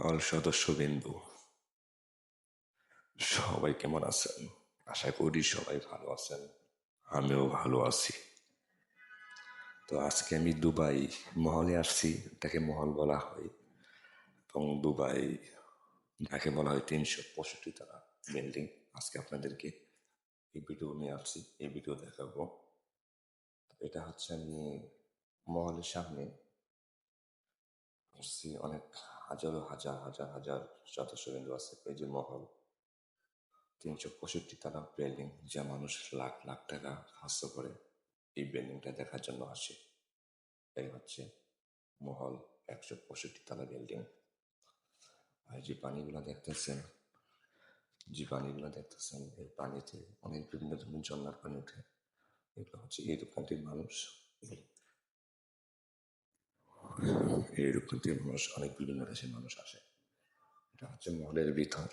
All সদস্যবৃন্দু সবাই কেমন আছেন? আশা করি সবাই ভালো আছেন। আমিও ভালো আছি। তো আজকে আমি দুবাই মহলে আসছি। এটাকে মহল বলা হয় এবং দুবাই যাকে বলা হয় 365 তলা বিল্ডিং। আজকে আপনাদেরকে এই ভিডিও নিয়ে আসছি, এই ভিডিও দেখাবো। এটা হচ্ছে আমি মহলের সামনে আসছি। অনেক হাজার হাজার হাজার হাজার সদস্যবৃন্দু আছে। এই যে মহল 365 তলা বিল্ডিং, যা মানুষ লাখ লাখ টাকা খরচ করে এই বিল্ডিংটা দেখার জন্য আসে। এই হচ্ছে মহল 165 তলা বিল্ডিং। আর যে পানিগুলো দেখতেছেন, এই পানিতে অনেক বিভিন্ন ধরনের ঝর্ণার পানি ওঠে। এগুলো হচ্ছে এই দোকানটির মানুষ। এই দোকানটির মানুষ অনেক বিভিন্ন দেশের মানুষ আসে। এটা হচ্ছে মহলের ভিতর।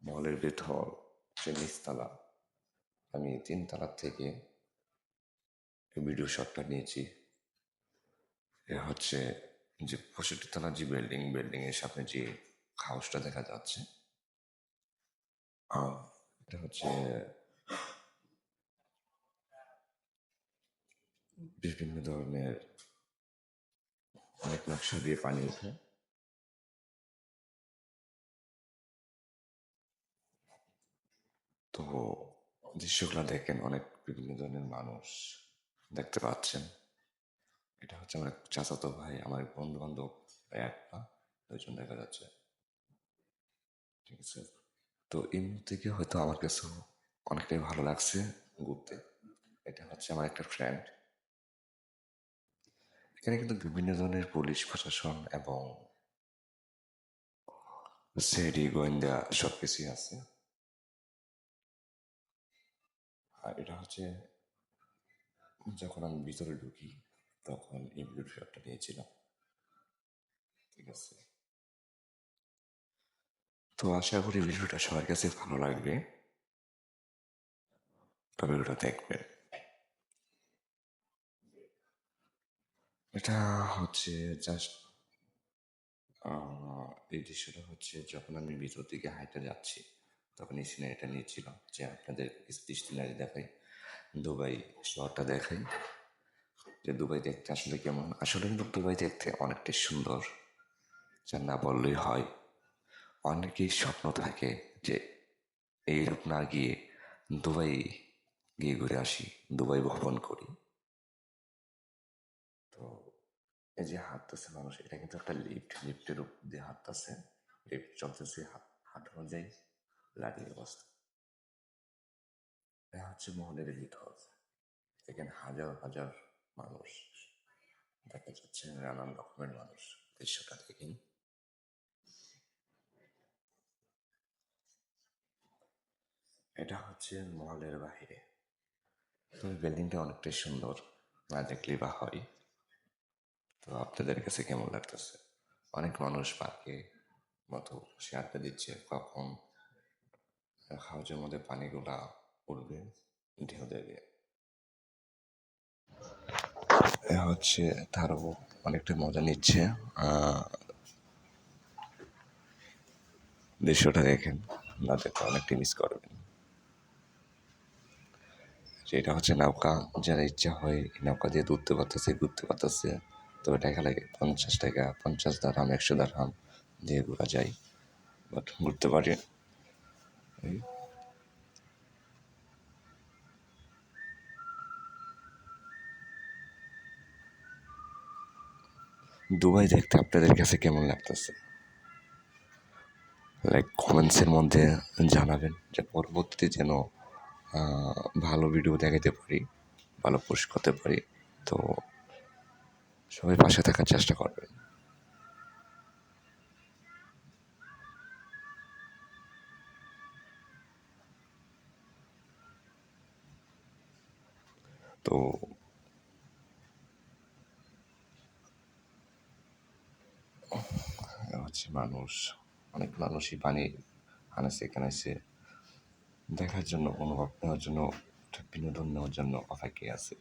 মহলের ভিতর সে নিচতলা। আমি 3 তলার থেকে এই ভিডিও শটটা নিয়েছি। এ হচ্ছে যে 65 তলার যে বিল্ডিং এর সামনে যে হাউসটা দেখা যাচ্ছে, এটা হচ্ছে বিভিন্ন ধরনের অনেক নকশা দিয়ে পানি ওঠে। তো দৃশ্যগুলো দেখেন, অনেক বিভিন্ন ধরনের মানুষ দেখতে পাচ্ছেন। এটা হচ্ছে আমার চাচাতো ভাই, আমার বন্ধু বান্ধব একটা দুজন দেখা যাচ্ছে, ঠিক আছে। তো এই মুহূর্তে কি হয়তো আমার কাছে অনেকটাই ভালো লাগছে ঘুরতে। এটা হচ্ছে আমার একটা ফ্রেন্ড। এখানে কিন্তু বিভিন্ন ধরনের পুলিশ প্রশাসন এবং সিআইডি গোয়েন্দা সব কিছুই আছে। আর এটা হচ্ছে যখন আমি ভিতরে ঢুকি তখন এই ভিডিও শটটা নিয়েছিলাম, ঠিক আছে। তো আশা করি ভিডিওটা সবার কাছে ভালো লাগবে, তো ভিডিওটা দেখবেন। এটা হচ্ছে জাস্ট এই দৃশ্যটা হচ্ছে যখন আমি ভিতর দিকে হাইটে যাচ্ছি তখন এই সিনারিটা নিয়েছিলাম, যে আপনাদের সিনারি দেখাই, দুবাই শহরটা দেখাই, যে দুবাই দেখতে আসলে কেমন। আসলে কিন্তু দুবাই দেখতে অনেকটাই সুন্দর, যা না বললেই হয়। অনেকেই স্বপ্ন থাকে যে এইরূপ না গিয়ে দুবাই গিয়ে ঘুরে আসি, দুবাই ভ্রমণ করি। তো এই যে হাঁটতেছে মানুষ, এটা কিন্তু একটা লিফটের উপর দিয়ে হাঁটতেছে, লিফট চলতেছে, হাঁটা অনুযায়ী লাঠির অবস্থা। এটা হচ্ছে মহলের ভিতর। এখানে হাজার হাজার মানুষ দেখা যাচ্ছে, নানান রকমের মানুষ। দৃশ্যটা দেখেন। এটা হচ্ছে মহলের বাহিরে। তবে বিল্ডিংটা অনেকটাই সুন্দর, না দেখলেই বা হয়। তো আপনাদের কাছে কেমন লাগতেছে? অনেক মানুষ পার্কে মতো সে আড্ডা দিচ্ছে, কখন হাউজের মধ্যে পানিগুলা উঠবে, ঢেউ দেবে। এ হচ্ছে তারও অনেকটা মজা নিচ্ছে। দৃশ্যটা দেখেন, না দেখলে অনেকটা মিস করবেন। এটা হচ্ছে নৌকা, যারা ইচ্ছা হয় নৌকা দিয়ে ঘুরতে পারতেছে। তবে টাকা লাগে 50 টাকা, 50 দিরহাম, 100 দিরহাম দিয়ে ঘোরা যায়, বাট ঘুরতে পারে। দুবাই দেখতে আপনাদের কাছে কেমন লাগতেছে? লাইক কমেন্টসের মধ্যে জানাবেন, যে পরবর্তীতে যেন ভালো ভিডিও দেখাতে পারি, ভালো পোস্ট করতে পারি। তো সবাই পাশে থাকার চেষ্টা করবেন। তো হচ্ছে মানুষ, অনেক মানুষই পানি আনাছে এখানে এসে দেখার জন্য, অনুভব নেওয়ার জন্য, বিনোদন নেওয়ার জন্য অপেক্ষায় আছে।